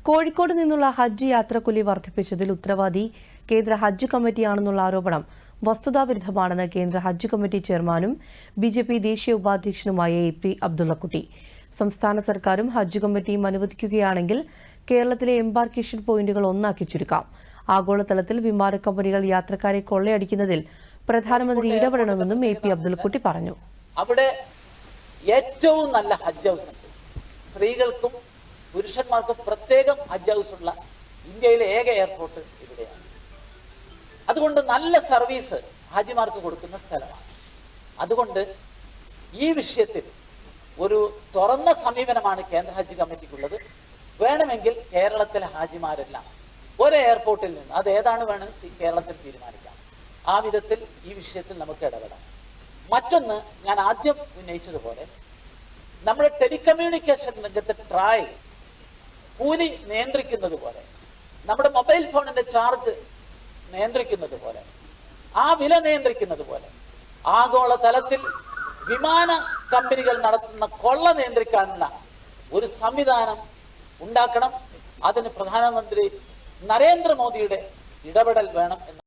കോഴിക്കോട് നിന്നുള്ള ഹജ്ജ് യാത്രക്കൂലി വർദ്ധിപ്പിച്ചതിൽ ഉത്തരവാദി കേന്ദ്ര ഹജ്ജ് കമ്മിറ്റിയാണെന്നുള്ള ആരോപണം വസ്തുതാവിരുദ്ധമാണെന്ന് കേന്ദ്ര ഹജ്ജ് കമ്മിറ്റി ചെയർമാനും ബിജെപി ദേശീയ ഉപാധ്യക്ഷനുമായ എ.പി. അബ്ദുള്ളക്കുട്ടി. സംസ്ഥാന സർക്കാരും ഹജ്ജ് കമ്മിറ്റിയും അനുവദിക്കുകയാണെങ്കിൽ കേരളത്തിലെ എംബാർക്കേഷൻ പോയിന്റുകൾ ഒന്നാക്കി ചുരുക്കാം. ആഗോളതലത്തിൽ വിമാന കമ്പനികൾ യാത്രക്കാരെ കൊള്ളയടിക്കുന്നതിൽ പ്രധാനമന്ത്രി ഇടപെടണമെന്നും എ.പി. അബ്ദുള്ളക്കുട്ടി പറഞ്ഞു. അവിടെ ഏറ്റവും നല്ല ഹജ്ജ് ഹൗസ് ഉണ്ട്. സ്ത്രീകൾക്കും പുരുഷന്മാർക്കും പ്രത്യേകം ഹജ്ജ് ഹൗസ് ഉള്ള ഇന്ത്യയിലെ ഏക എയർപോർട്ട് ഇവിടെയാണ്. അതുകൊണ്ട് നല്ല സർവീസ് ഹാജിമാർക്ക് കൊടുക്കുന്ന സ്ഥലമാണ്. അതുകൊണ്ട് ഈ വിഷയത്തിൽ ഒരു തുറന്ന സമീപനമാണ് കേന്ദ്ര ഹജ്ജ് കമ്മിറ്റിക്കുള്ളത്. വേണമെങ്കിൽ കേരളത്തിലെ ഹാജിമാരെല്ലാം ഒരു എയർപോർട്ടിൽ നിന്ന് അത് ഏതാണ് വേണം കേരളത്തിൽ തീരുമാനിക്കാം. ആ വിധത്തിൽ ഈ വിഷയത്തിൽ നമുക്ക് ഇടപെടാം. മറ്റൊന്ന്, ഞാൻ ആദ്യം ഉന്നയിച്ചതുപോലെ നമ്മുടെ ടെലികമ്മ്യൂണിക്കേഷൻ രംഗത്ത് ട്രായ് കൂലി നിയന്ത്രിക്കുന്നത് പോലെ, നമ്മുടെ മൊബൈൽ ഫോണിന്റെ ചാർജ് നിയന്ത്രിക്കുന്നത് പോലെ, ആ വില നിയന്ത്രിക്കുന്നത് പോലെ ആഗോള തലത്തിൽ വിമാന കമ്പനികൾ നടത്തുന്ന കൊള്ള നിയന്ത്രിക്കാനുള്ള ഒരു സംവിധാനം ഉണ്ടാക്കണം. അതിന് പ്രധാനമന്ത്രി നരേന്ദ്രമോദിയുടെ ഇടപെടൽ വേണം എന്ന്